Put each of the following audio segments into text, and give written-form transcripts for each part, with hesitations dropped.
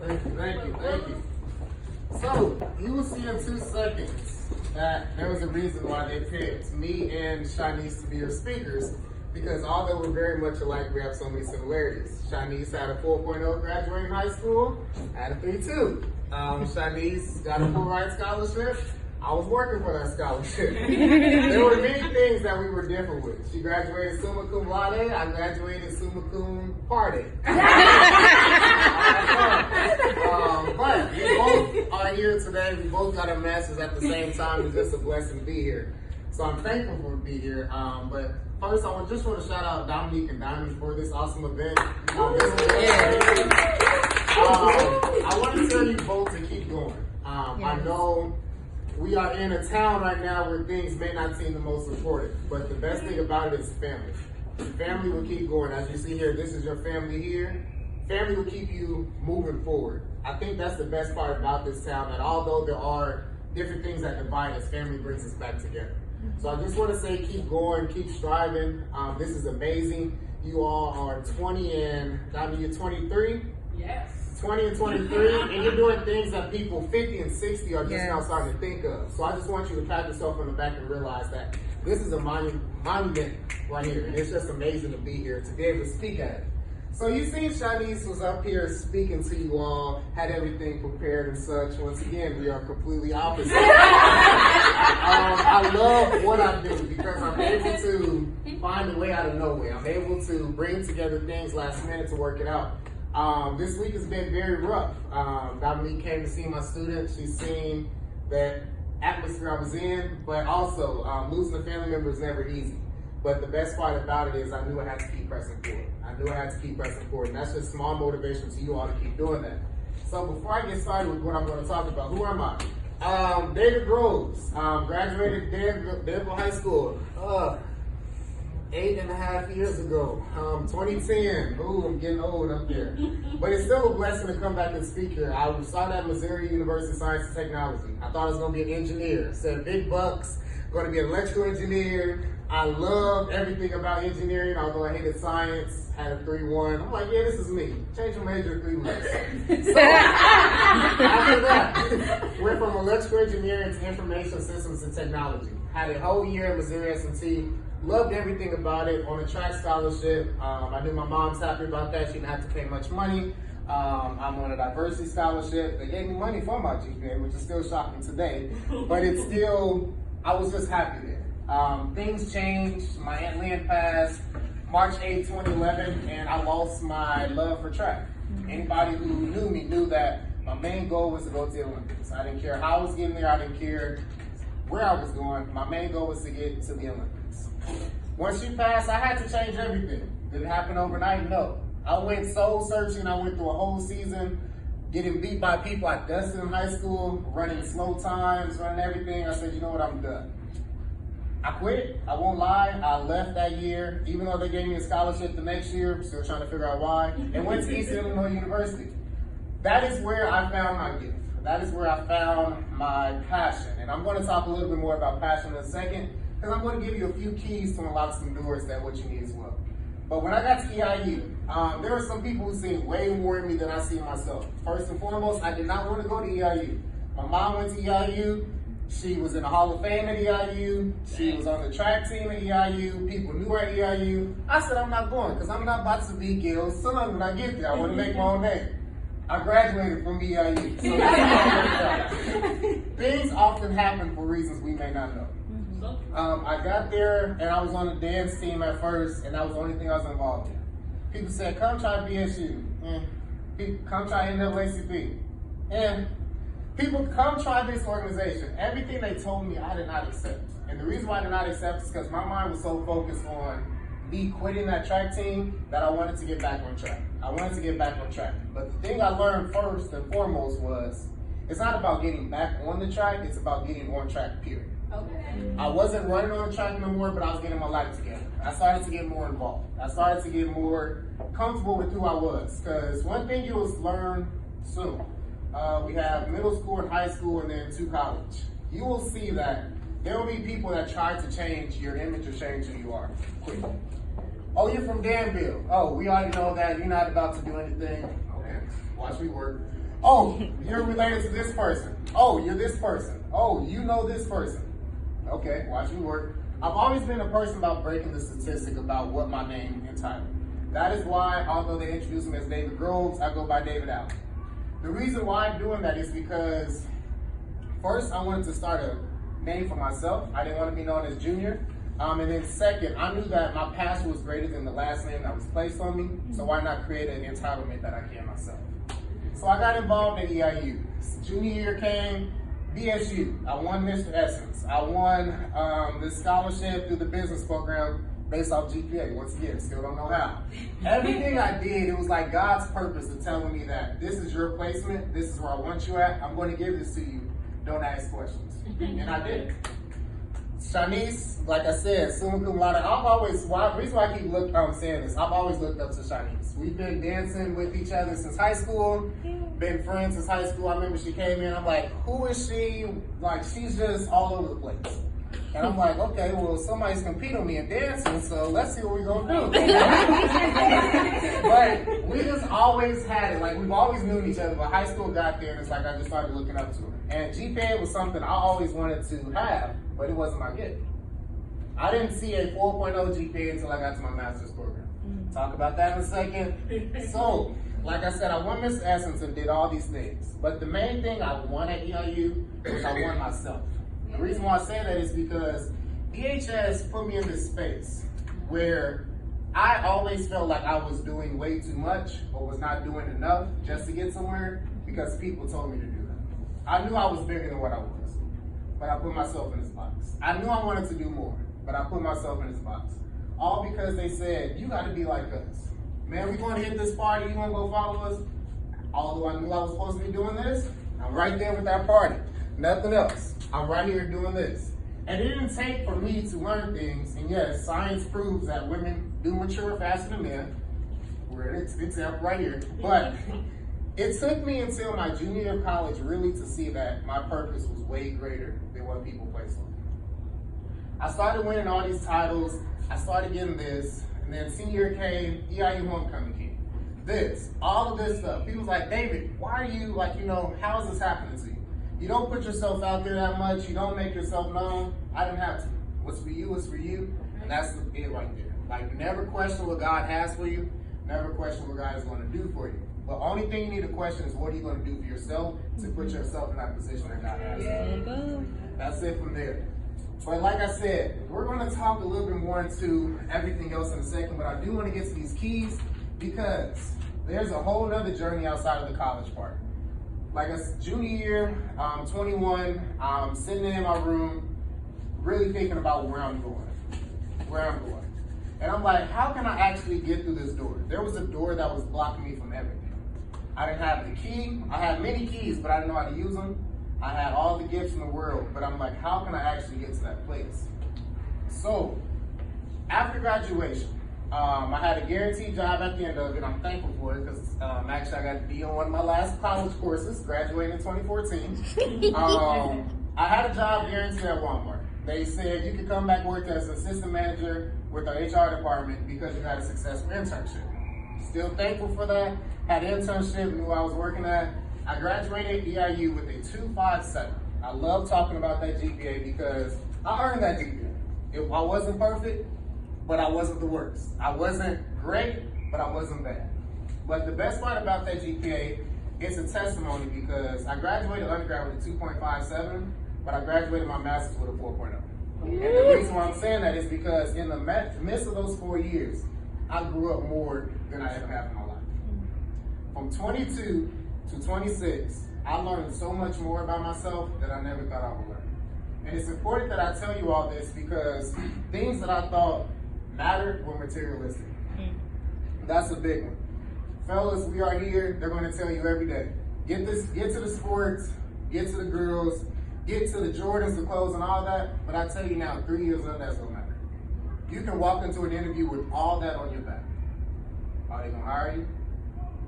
Thank you. So, you will see in 2 seconds that there was a reason why they picked me and Shanice to be your speakers, because although we're very much alike, we have so many similarities. Shanice had a 4.0 graduating high school, I had a 3.2. Shanice got a full ride scholarship. I was working for that scholarship. There were many things that we were different with. She graduated summa cum laude. I graduated summa cum party. But we both are here today. We both got our masters at the same time. It's just a blessing to be here. So I'm thankful for to be here. But first, I just want to shout out Dominique and Diamond for this awesome event. I want to tell you both to keep going. I know we are in a town right now where things may not seem the most important, but the best thing about it is family. Family will keep going. As you see here, this is your family here. Family will keep you moving forward. I think that's the best part about this town, that although there are different things that divide us, family brings us back together. So I just want to say keep going, keep striving. This is amazing. You all are 20 and, you're 23? Yes. 20 and 23, and you're doing things that people 50 and 60 are just now starting to think of. So I just want you to pat yourself on the back and realize that this is a monument right here. And it's just amazing to be here, to be able to speak at it. So you see Shanice was up here speaking to you all, had everything prepared and such. Once again, we are completely opposite. I love what I do because I'm able to find a way out of nowhere. I'm able to bring together things last minute to work it out. This week has been very rough. Dominique came to see my student. She's seen that atmosphere I was in, but also losing a family member is never easy. But the best part about it is I knew I had to keep pressing forward. And that's just small motivation to you all to keep doing that. So before I get started with what I'm going to talk about, who am I? David Groves, graduated Danville High School 8.5 years ago, 2010. Ooh, I'm getting old up there. But it's still a blessing to come back and speak here. I started at Missouri University of Science and Technology. I thought I was going to be an engineer. Said big bucks, going to be an electrical engineer. I love everything about engineering, although I hated science, had a 3.1. I'm like, yeah, this is me. Changed my major in 3 weeks. So, after that, went from electrical engineering to information systems and technology. Had a whole year at Missouri S&T. Loved everything about it. On a track scholarship. I knew my mom's happy about that. She didn't have to pay much money. I'm on a diversity scholarship. They gave me money for my GPA, which is still shocking today. But it's still, I was just happy there. Things changed. My Aunt Lynn passed March 8, 2011, and I lost my love for track. Anybody who knew me knew that my main goal was to go to the Olympics. I didn't care how I was getting there. I didn't care where I was going. My main goal was to get to the Olympics. Once she passed, I had to change everything. Did it happen overnight? No. I went soul searching. I went through a whole season getting beat by people I dusted in high school, running slow times, running everything. I said, you know what, I'm done. I quit. I won't lie. I left that year, even though they gave me a scholarship the next year, still trying to figure out why, and went to East Illinois University. That is where I found my gift. That is where I found my passion. And I'm going to talk a little bit more about passion in a second, because I'm going to give you a few keys to unlock some doors that what you need as well. But when I got to EIU, there are some people who see way more in me than I see myself. First and foremost, I did not want to go to EIU. My mom went to EIU. She was in the Hall of Fame at EIU. She was on the track team at EIU. People knew her at EIU. I said, I'm not going, because I'm not about to be Gil's son when I get there. I want to make my own name. I graduated from EIU. So that's things often happen for reasons we may not know. I got there, and I was on the dance team at first, and that was the only thing I was involved in. People said, come try BSU. People, come try NAACP. And people, come try this organization. Everything they told me, I did not accept. And the reason why I did not accept is because my mind was so focused on me quitting that track team that I wanted to get back on track. But the thing I learned first and foremost was, it's not about getting back on the track, it's about getting on track, period. Okay. I wasn't running on the track no more, but I was getting my life together. I started to get more involved. I started to get more comfortable with who I was. Because one thing you'll learn soon, we have middle school and high school and then to college. You will see that there will be people that try to change your image or change who you are quickly. Oh, you're from Danville. Oh, we already know that you're not about to do anything. Okay, watch me work. Oh, you're related to this person. Oh, you're this person. Oh, you know this person. Okay, watch me work. I've always been a person about breaking the statistic about what my name entitled. That is why, although they introduce me as David Groves, I go by David Allen. The reason why I'm doing that is because first, I wanted to start a name for myself. I didn't want to be known as Junior. And then second, I knew that my past was greater than the last name that was placed on me, so why not create an entitlement that I can myself? So I got involved in EIU. Junior year came, BSU. I won Mr. Essence. I won the scholarship through the business program based off GPA. Once again, still don't know how. Everything I did, it was like God's purpose of telling me that this is your placement, this is where I want you at, I'm going to give this to you. Don't ask questions. And I did. Shanice, like I said, summa cum laude. The reason why I keep saying this, I've always looked up to Shanice. We've been dancing with each other since high school, been friends since high school. I remember she came in, I'm like, who is she? Like, she's just all over the place. And I'm like, okay, well, somebody's competing with me in dancing, so let's see what we're gonna do. But we just always had it. Like, we've always known each other, but high school got there, and it's like I just started looking up to her. And GPA was something I always wanted to have, but it wasn't my gift. I didn't see a 4.0 GPA until I got to my master's program. Talk about that in a second. So, like I said, I won Miss Essence and did all these things. But the main thing I won at EIU was I won myself. The reason why I say that is because DHS put me in this space where I always felt like I was doing way too much or was not doing enough just to get somewhere because people told me to do that. I knew I was bigger than what I was, but I put myself in this box. I knew I wanted to do more, but I put myself in this box. All because they said, you gotta be like us. Man, we gonna hit this party, you wanna go follow us? Although I knew I was supposed to be doing this, I'm right there with that party. Nothing else. I'm right here doing this. And it didn't take for me to learn things. And yes, science proves that women do mature faster than men. We're an example right here. But it took me until my junior year of college really to see that my purpose was way greater than what people placed on me. I started winning all these titles. I started getting this. And then senior year came, EIU homecoming came. This, all of this stuff. People's like, David, why are you like, how is this happening to you? You don't put yourself out there that much. You don't make yourself known. I didn't have to. What's for you is for you. And that's it right there. Like, never question what God has for you. Never question what God is going to do for you. The only thing you need to question is what are you going to do for yourself to put yourself in that position that God has for you. That's it from there. But like I said, we're going to talk a little bit more into everything else in a second, but I do want to get to these keys because there's a whole nother journey outside of the college part. Like a junior year, 21, I'm sitting in my room, really thinking about where I'm going. And I'm like, how can I actually get through this door? There was a door that was blocking me from everything. I didn't have the key. I had many keys, but I didn't know how to use them. I had all the gifts in the world, but I'm like, how can I actually get to that place? So, after graduation, I had a guaranteed job at the end of it. I'm thankful for it because actually I got to be on one of my last college courses, graduating in 2014. I had a job guaranteed at Walmart. They said you could come back work as an assistant manager with our HR department because you had a successful internship. Still thankful for that. Had an internship, knew I was working at. I graduated EIU with a 2.57. I love talking about that GPA because I earned that GPA. I wasn't perfect, but I wasn't the worst. I wasn't great, but I wasn't bad. But the best part about that GPA, it's a testimony because I graduated undergrad with a 2.57, but I graduated my master's with a 4.0. And the reason why I'm saying that is because in the midst of those 4 years, I grew up more than I ever have in my life. From 22 to 26, I learned so much more about myself that I never thought I would learn. And it's important that I tell you all this because things that I thought mattered were materialistic. That's a big one. Fellas, we are here. They're going to tell you every day. Get to the sports, get to the girls, get to the Jordans, the clothes, and all that. But I tell you now, 3 years of that's going to matter. You can walk into an interview with all that on your back. Are they going to hire you?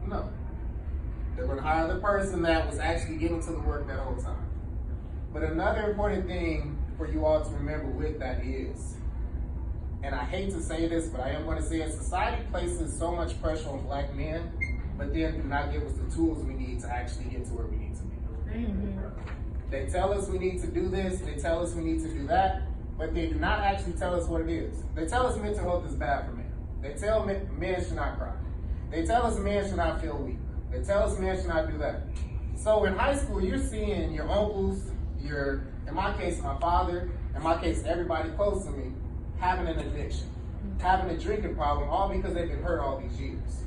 No. They're going to hire the person that was actually getting to the work that whole time. But another important thing for you all to remember with that is, and I hate to say this, but I am going to say it, society places so much pressure on black men but then do not give us the tools we need to actually get to where we need to be. They tell us we need to do this, they tell us we need to do that, but they do not actually tell us what it is. They tell us mental health is bad for men. They tell men should not cry. They tell us men should not feel weak. They tell us men should not do that. So in high school, you're seeing your uncles, in my case, my father, in my case, everybody close to me, having an addiction, having a drinking problem, all because they've been hurt all these years.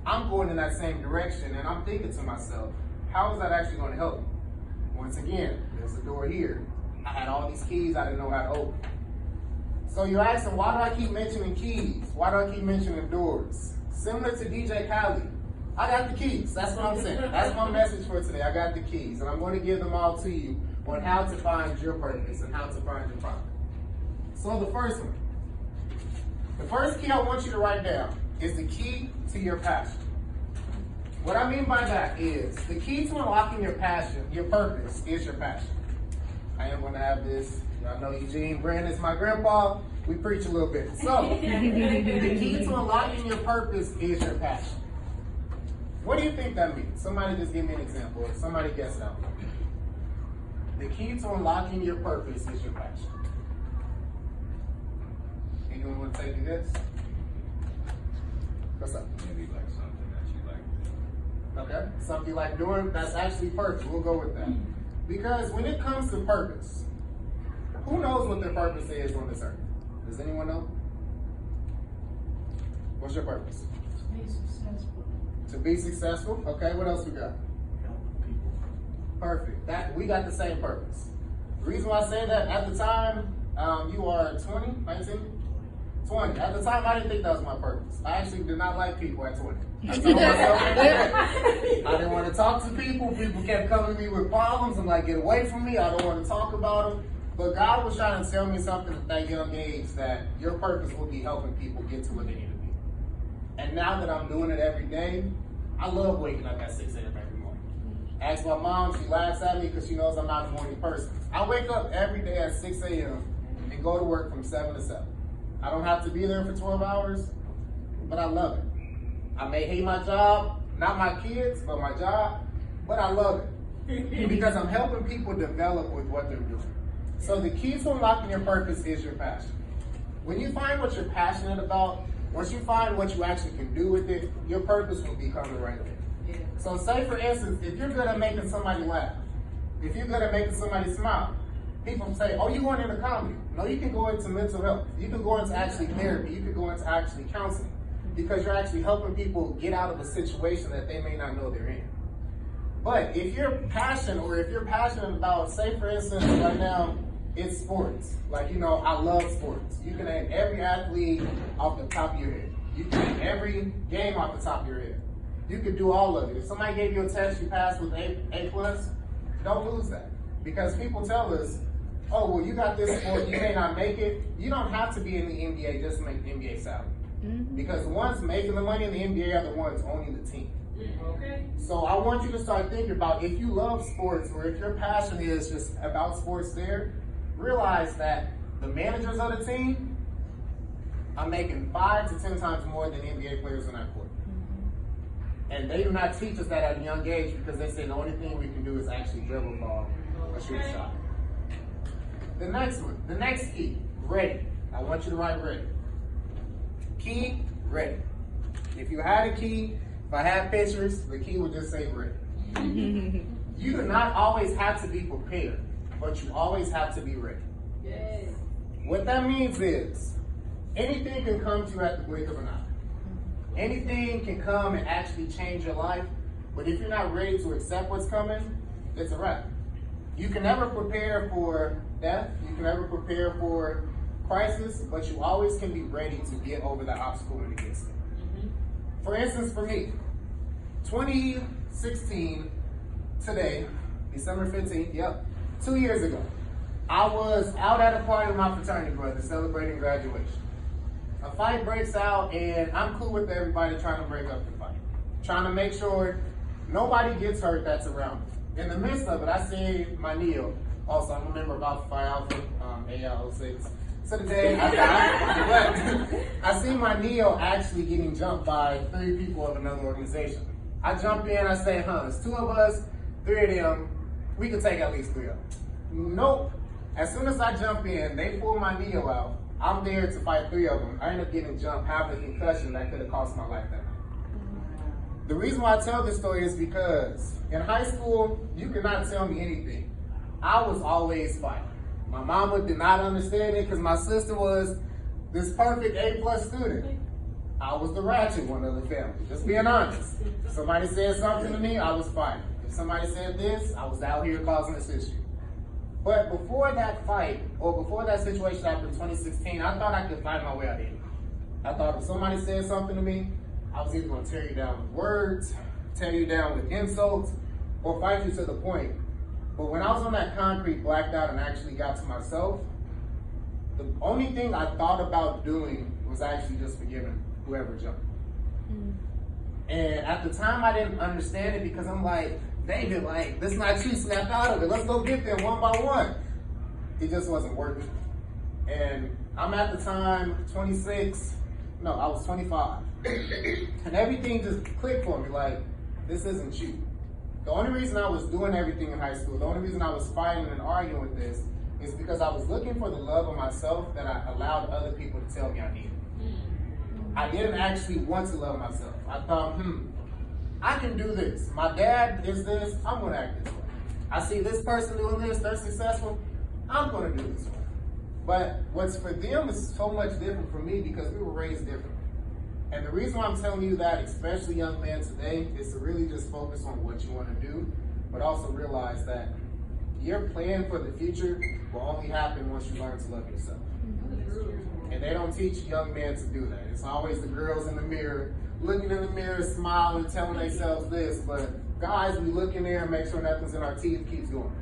I'm going in that same direction, and I'm thinking to myself, how is that actually going to help me? Once again, there's a door here. I had all these keys I didn't know how to open. So you're asking, why do I keep mentioning keys? Why do I keep mentioning doors? Similar to DJ Khaled, I got the keys. That's what I'm saying. That's my message for today. I got the keys, and I'm going to give them all to you on how to find your purpose and how to find your profit. So the first one. The first key I want you to write down is the key to your passion. What I mean by that is the key to unlocking your passion, your purpose, is your passion. I am going to have this. Y'all know Eugene Brandon's my grandpa. We preach a little bit. So, the key to unlocking your purpose is your passion. What do you think that means? Somebody just give me an example. Or somebody guess it out. The key to unlocking your purpose is your passion. Anyone want to take this? What's up? Maybe like something that you like doing. Okay, something you like doing, that's actually perfect. We'll go with that. Because when it comes to purpose, who knows what their purpose is on this earth? Does anyone know? What's your purpose? To be successful. To be successful? Okay, what else we got? Helping people. Perfect. We got the same purpose. The reason why I say that, at the time, you are 20, 19? 20. At the time, I didn't think that was my purpose. I actually did not like people at 20. I told myself I didn't want to talk to people. People kept coming to me with problems. I'm like, get away from me. I don't want to talk about them. But God was trying to tell me something at that young age, that your purpose will be helping people get to where they need to be. And now that I'm doing it every day, I love waking up at 6 a.m. every morning. Ask my mom, she laughs at me because she knows I'm not a morning person. I wake up every day at 6 a.m. and go to work from 7 to 7. I don't have to be there for 12 hours, but I love it. I may hate my job, not my kids, but my job, but I love it. Because I'm helping people develop with what they're doing. So the key to unlocking your purpose is your passion. When you find what you're passionate about, once you find what you actually can do with it, your purpose will be coming right there. Yeah. So say for instance, if you're good at making somebody laugh, if you're good at making somebody smile, people say, oh, you going into comedy. No, you can go into mental health. You can go into actually therapy. You can go into actually counseling, because you're actually helping people get out of a situation that they may not know they're in. But if you're passionate about, say for instance, right now, it's sports. Like, I love sports. You can name every athlete off the top of your head. You can name every game off the top of your head. You can do all of it. If somebody gave you a test, you passed with A+, don't lose that. Because people tell us, oh, well, you got this sport, you may not make it. You don't have to be in the NBA just to make the NBA salary. Because the ones making the money in the NBA are the ones owning the team. Okay. So I want you to start thinking about, if you love sports, or if your passion is just about sports there, realize that the managers of the team are making 5 to 10 times more than NBA players in that court. And they do not teach us that at a young age, because they say the only thing we can do is actually dribble the ball or shoot a shot. The next one, the next key, ready. I want you to write ready. Key, ready. If you had a key, if I had pictures, the key would just say ready. You do not always have to be prepared, but you always have to be ready. Yes. What that means is, anything can come to you at the blink of an eye. Anything can come and actually change your life, but if you're not ready to accept what's coming, it's a wrap. You can never prepare for death, you can never prepare for crisis, but you always can be ready to get over that obstacle when it gets there. For instance, for me, 2016, today, December 15th, 2 years ago, I was out at a party with my fraternity brother celebrating graduation. A fight breaks out, and I'm cool with everybody trying to break up the fight. Trying to make sure nobody gets hurt that's around me. In the midst of it, I see my Neo. Also, I'm a member of Alpha Phi Alpha, F.O.C.U.S. So today, I see my Neo actually getting jumped by 3 people of another organization. I jump in, I say, it's 2 of us, 3 of them, we can take at least 3 of them. Nope. As soon as I jump in, they pull my neo out. I'm there to fight 3 of them. I end up getting jumped, having a concussion that could have cost my life that night. The reason why I tell this story is because in high school, you cannot tell me anything. I was always fighting. My mama did not understand it because my sister was this perfect A+ student. I was the ratchet one of the family, just being honest. If somebody said something to me, I was fighting. If somebody said this, I was out here causing this issue. But before that fight, or before that situation happened in 2016, I thought I could fight my way out of it. I thought if somebody said something to me, I was either going to tear you down with words, tear you down with insults, or fight you to the point. But when I was on that concrete, blacked out, and actually got to myself, the only thing I thought about doing was actually just forgiving whoever jumped. And at the time, I didn't understand it because I'm like, David, like, this not you, snap out of it. Let's go get them one by one. It just wasn't working. And I'm at the time 26, no, I was 25. And everything just clicked for me, like, this isn't you. The only reason I was doing everything in high school, the only reason I was fighting and arguing with this is because I was looking for the love of myself that I allowed other people to tell me I needed. I didn't actually want to love myself. I thought, I can do this. My dad is this, I'm gonna act this way. I see this person doing this, they're successful, I'm gonna do this way. But what's for them is so much different from me because we were raised differently. And the reason why I'm telling you that, especially young men today, is to really just focus on what you want to do, but also realize that your plan for the future will only happen once you learn to love yourself. And they don't teach young men to do that. It's always the girls in the mirror, looking in the mirror, smiling, telling themselves this, but guys, we look in there and make sure nothing's in our teeth, keeps going.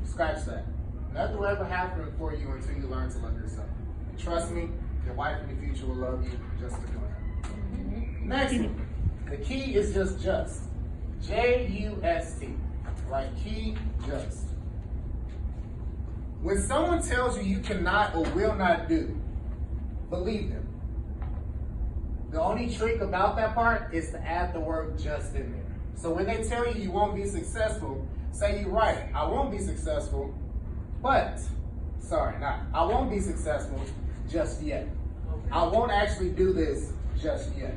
Scratch that. Nothing will ever happen for you until you learn to love yourself. And trust me, your wife in the future will love you just for doing that. Next one. The key is just. J-U-S-T. Right? Key, just. When someone tells you you cannot or will not do, believe them. The only trick about that part is to add the word just in there. So when they tell you you won't be successful, say you're right, I won't be successful, but, I won't be successful just yet. I won't actually do this just yet.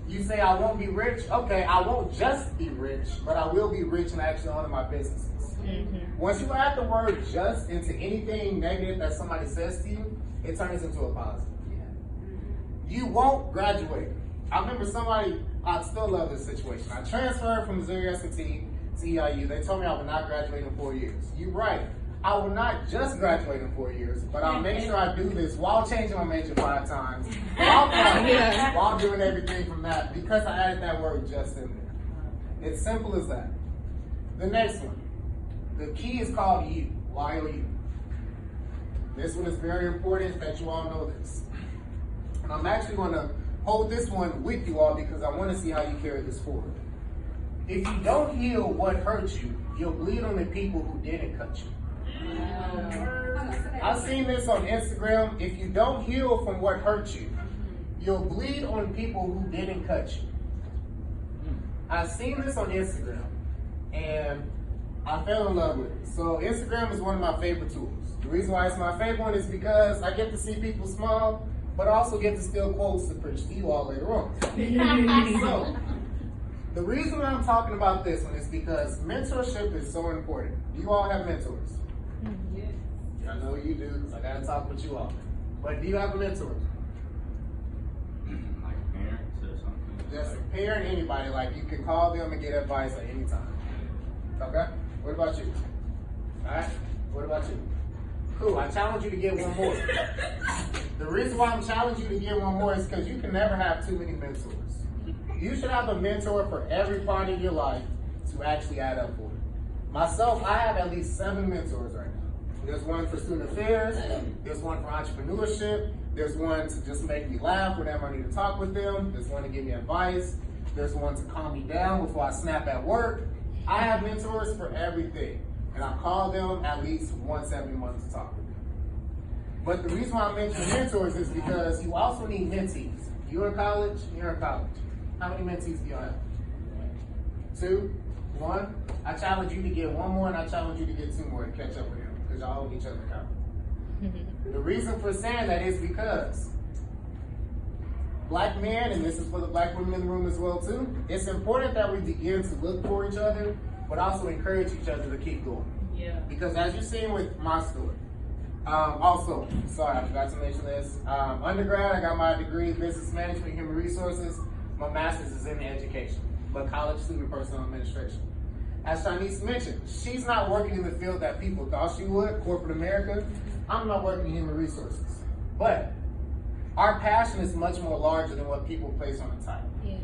You say I won't be rich, okay, I won't just be rich, but I will be rich and actually own my businesses. Once you add the word just into anything negative that somebody says to you, it turns into a positive. You won't graduate. I remember somebody, I still love this situation. I transferred from Missouri S&T to EIU. They told me I would not graduate in 4 years. You're right. I will not just graduate in 4 years, but I'll make sure I do this while changing my major 5 times, while doing everything from that, because I added that word just in there. It's simple as that. The next one. The key is called you. Y-O-U. This one is very important that you all know this. And I'm actually going to hold this one with you all because I want to see how you carry this forward. If you don't heal what hurt you, you'll bleed on the people who didn't cut you. I've seen this on Instagram. If you don't heal from what hurt you, you'll bleed on people who didn't cut you. I've seen this on Instagram, and I fell in love with it. So Instagram is one of my favorite tools. The reason why it's my favorite one is because I get to see people smile, but I also get to steal quotes to preach to you all later on. So, the reason why I'm talking about this one is because mentorship is so important. Do you all have mentors? Yes. I know you do, because I got to talk with you all. But do you have a mentor? Like parents or something? Just a parent, anybody. Like, you can call them and get advice at any time. Okay? What about you? All right? What about you? Cool. I challenge you to get one more. The reason why I'm challenging you to get one more is because you can never have too many mentors. You should have a mentor for every part of your life to actually add up for it. Myself, I have at least 7 mentors right now. There's one for student affairs, there's one for entrepreneurship, there's one to just make me laugh whenever I need to talk with them, there's one to give me advice, there's one to calm me down before I snap at work. I have mentors for everything, and I call them at least once every month to talk with them. But the reason why I'm mentioning mentors is because you also need mentees. You're in college, How many mentees do you have? 2, 1. I challenge you to get one more, and I challenge you to get 2 more to catch up with him, because y'all hold each other accountable. The reason for saying that is because black men, and this is for the black women in the room as well too, it's important that we begin to look for each other, but also encourage each other to keep going. Yeah. Because as you've seen with my story, also, sorry, I forgot to mention this. Undergrad, I got my degree in business management, human resources. My master's is in education, but college student personal administration. As Shanice mentioned, she's not working in the field that people thought she would, corporate America. I'm not working in human resources. But our passion is much more larger than what people place on the title. Yeah.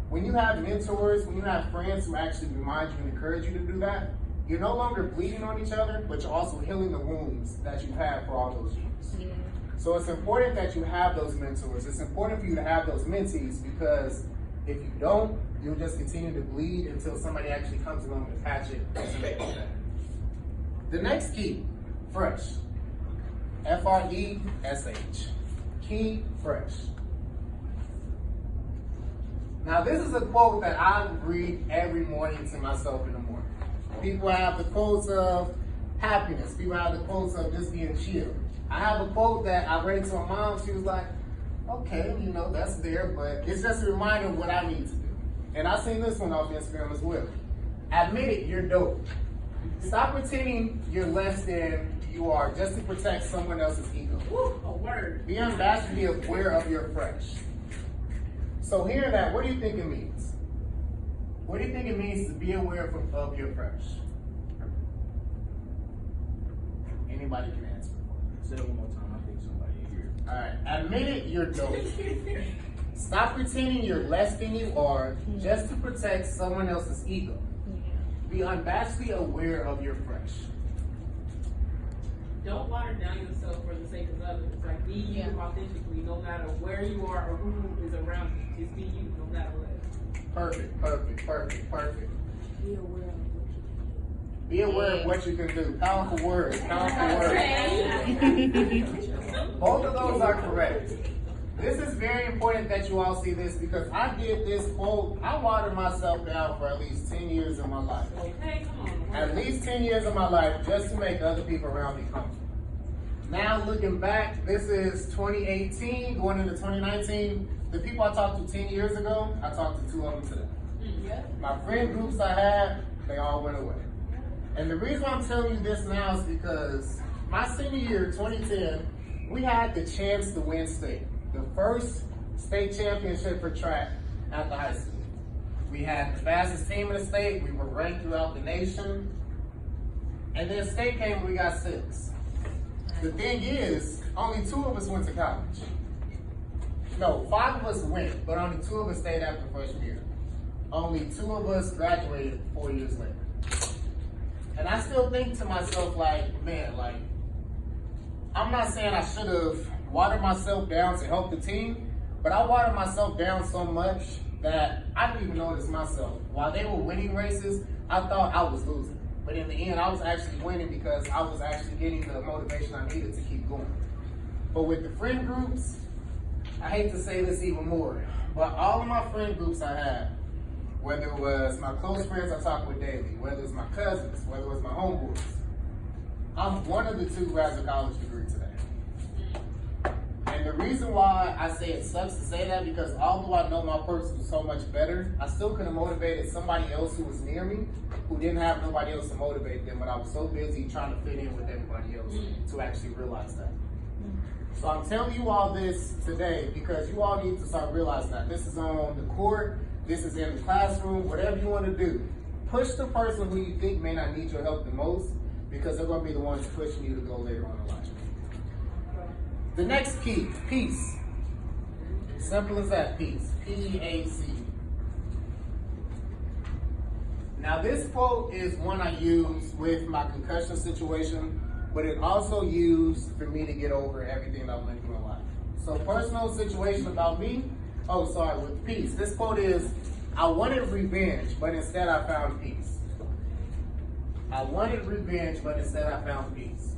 When you have mentors, when you have friends who actually remind you and encourage you to do that, you're no longer bleeding on each other, but you're also healing the wounds that you've had for all those years. Yeah. So it's important that you have those mentors. It's important for you to have those mentees, because if you don't, you'll just continue to bleed until somebody actually comes along to patch it and make it better. The next key, fresh. F-R-E-S-H. Key, fresh. Now this is a quote that I read every morning to myself in the morning. People have the quotes of happiness. People have the quotes of just being chill. I have a quote that I read to my mom. She was like, okay, you know, that's there, but it's just a reminder of what I need to do. And I seen this one off Instagram as well. Admit it, you're dope. Stop pretending you're less than you are just to protect someone else's ego. Woo, a word. Be unabashedly aware of your fresh. So hearing that, what do you think it means? What do you think it means to be aware of your fresh? Anybody can answer. Say it one more time. I think somebody here. All right, admit it, you're dope. Stop pretending you're less than you are just to protect someone else's ego. Be unabashedly aware of your fresh. Don't water down yourself for the sake of others. Like, be you authentically, no matter where you are or who is around you. Just be you, no matter what. Perfect, perfect, perfect, perfect. Be aware of what you can do. Be aware of what you can do. Powerful words, powerful words. Both of those are correct. This is very important that you all see this, because I did this quote. I watered myself down for at least 10 years of my life. Okay, come on. At least 10 years of my life just to make other people around me comfortable. Now looking back, this is 2018, going into 2019. The people I talked to 10 years ago, I talked to 2 of them today. Yeah. My friend groups I had, they all went away. And the reason I'm telling you this now is because my senior year, 2010, we had the chance to win state. The first state championship for track at the high school. We had the fastest team in the state. We were ranked throughout the nation. And then state came and we got 6. The thing is, only 2 of us went to college. No, 5 of us went, but only 2 of us stayed after freshman year. Only 2 of us graduated 4 years later. And I still think to myself, like, man, like, I'm not saying I should have watered myself down to help the team, but I watered myself down so much that I didn't even notice myself. While they were winning races, I thought I was losing. But in the end, I was actually winning because I was actually getting the motivation I needed to keep going. But with the friend groups, I hate to say this even more, but all of my friend groups I had, whether it was my close friends I talk with daily, whether it was my cousins, whether it was my homeboys, I'm one of the 2 who has a college degree today. And the reason why I say it sucks to say that, because although I know my person so much better, I still could have motivated somebody else who was near me, who didn't have nobody else to motivate them, but I was so busy trying to fit in with everybody else to actually realize that. So I'm telling you all this today because you all need to start realizing that. This is on the court, this is in the classroom, whatever you want to do. Push the person who you think may not need your help the most, because they're going to be the ones pushing you to go later on in life. The next key, peace. Simple as that, peace. P-E-A-C. Now this quote is one I use with my concussion situation, but it also used for me to get over everything that I went through in life. So personal situation about me, with peace. This quote is, I wanted revenge, but instead I found peace. I wanted revenge, but instead I found peace.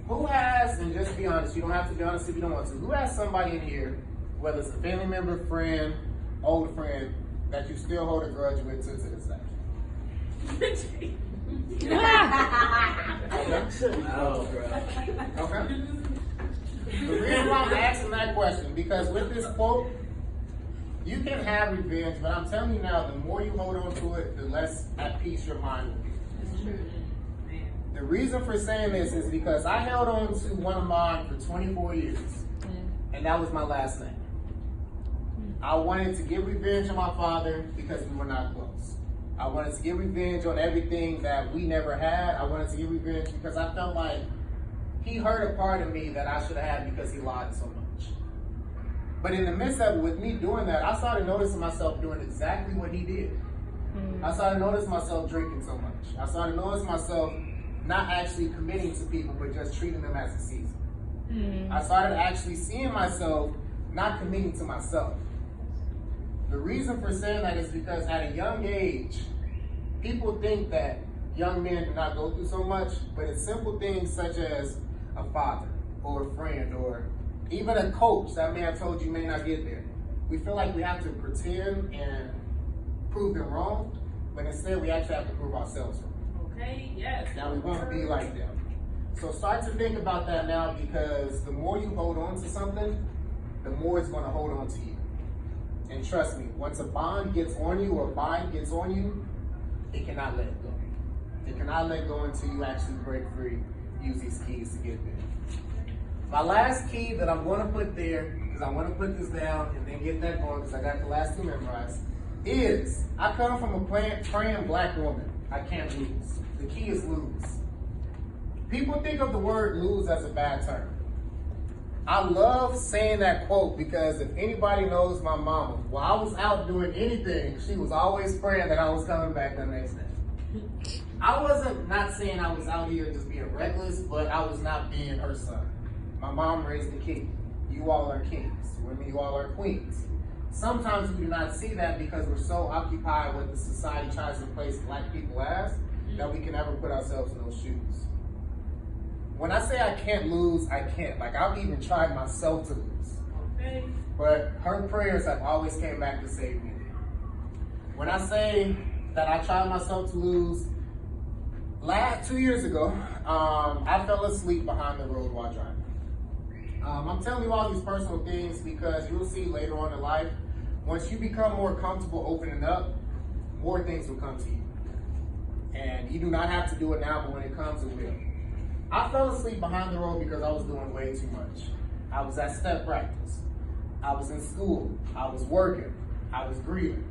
Who has, and just be honest, you don't have to be honest if you don't want to, who has somebody in here, whether it's a family member, friend, old friend, that you still hold a grudge with to this day? Oh, bro. Okay. The reason why I'm asking that question, because with this quote, you can have revenge, but I'm telling you now, the more you hold on to it, the less at peace your mind will be. It's true. The reason for saying this is because I held on to one of mine for 24 years, and that was my last name. I wanted to get revenge on my father because we were not close. I wanted to get revenge on everything that we never had. I wanted to get revenge because I felt like he hurt a part of me that I should have had because he lied so much. But in the midst of it, with me doing that, I started noticing myself doing exactly what he did. I started noticing myself drinking so much. I started noticing myself not actually committing to people, but just treating them as a season. I started actually seeing myself not committing to myself. The reason for saying that is because at a young age, people think that young men do not go through so much, but it's simple things such as a father or a friend or even a coach that may have told you may not get there. We feel like we have to pretend and prove them wrong, but instead we actually have to prove ourselves wrong. Okay, yes. Now we won't be like them. So start to think about that now, because the more you hold on to something, the more it's going to hold on to you. And trust me, once a bond gets on you or a bind gets on you, it cannot let go. It cannot let go until you actually break free, use these keys to get there. My last key that I'm going to put there, because I want to put this down and then get that going because I got the last two memorized, is I come from a praying black woman. I can't lose. The key is lose. People think of the word lose as a bad term. I love saying that quote because if anybody knows my mama, while I was out doing anything, she was always praying that I was coming back the next day. I wasn't not saying I was out here just being reckless, but I was not being her son. My mom raised a king. You all are kings. Women, you all are queens. Sometimes we do not see that because we're so occupied with the society tries to place black people as that we can never put ourselves in those shoes. When I say I can't lose, I can't. Like, I've even tried myself to lose. Okay. But her prayers have always came back to save me. When I say that I tried myself to lose, 2 years ago, I fell asleep behind the road while driving. I'm telling you all these personal things because you'll see later on in life, once you become more comfortable opening up, more things will come to you. And you do not have to do it now, but when it comes, it will. I fell asleep behind the road because I was doing way too much. I was at step practice. I was in school. I was working. I was grieving.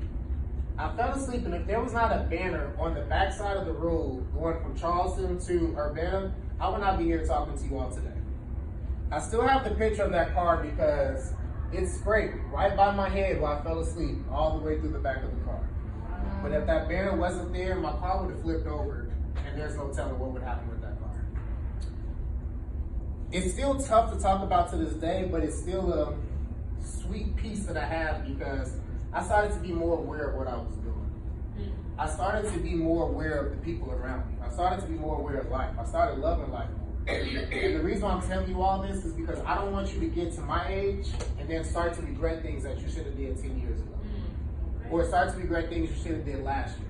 I fell asleep, and if there was not a banner on the backside of the road going from Charleston to Urbana, I would not be here talking to you all today. I still have the picture of that car because it scraped right by my head while I fell asleep all the way through the back of the car. But if that banner wasn't there, my car would have flipped over, and there's no telling what would happen with that car. It's still tough to talk about to this day, but it's still a sweet piece that I have because I started to be more aware of what I was doing. I started to be more aware of the people around me. I started to be more aware of life. I started loving life more. And the reason why I'm telling you all this is because I don't want you to get to my age and then start to regret things that you should have did 10 years ago. Or start to regret things you should have did last year.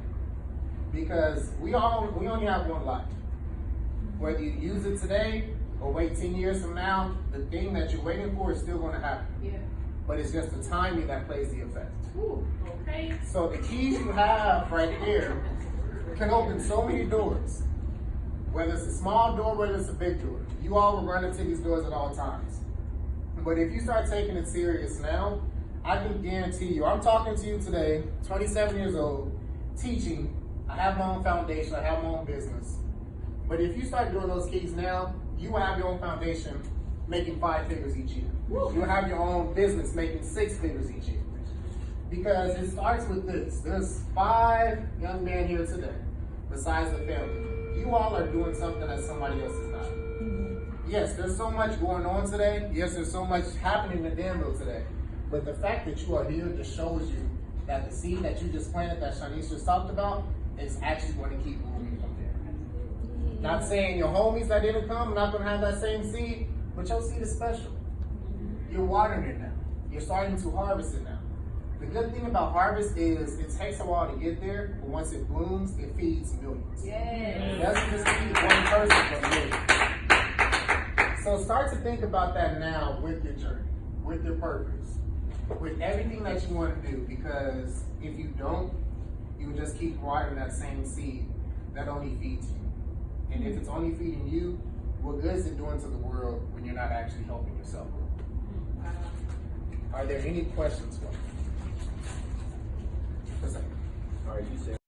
Because we only have one life. Whether you use it today or wait 10 years from now, the thing that you're waiting for is still going to happen. Yeah. But it's just the timing that plays the effect. Ooh, okay. So the keys you have right there can open so many doors. Whether it's a small door, whether it's a big door. You all will run into these doors at all times. But if you start taking it serious now, I can guarantee you, I'm talking to you today, 27 years old, teaching. I have my own foundation, I have my own business. But if you start doing those keys now, you will have your own foundation making 5 figures each year. You'll have your own business making 6 figures each year. Because it starts with this. There's 5 young men here today, besides the family. You all are doing something that somebody else is not. Yes, there's so much going on today. Yes, there's so much happening in Danville today. But the fact that you are here just shows you that the seed that you just planted, that Shanice just talked about, is actually going to keep moving from there. Not saying your homies that didn't come are not going to have that same seed, but your seed is special. You're watering it now. You're starting to harvest it now. The good thing about harvest is it takes a while to get there, but once it blooms, it feeds millions. It doesn't just feed one person, but millions. So start to think about that now with your journey, with your purpose, with everything that you want to do, because if you don't, you will just keep watering that same seed that only feeds you. And if it's only feeding you, what good is it doing to the world when you're not actually helping yourself? Are there any questions for me? All right, you said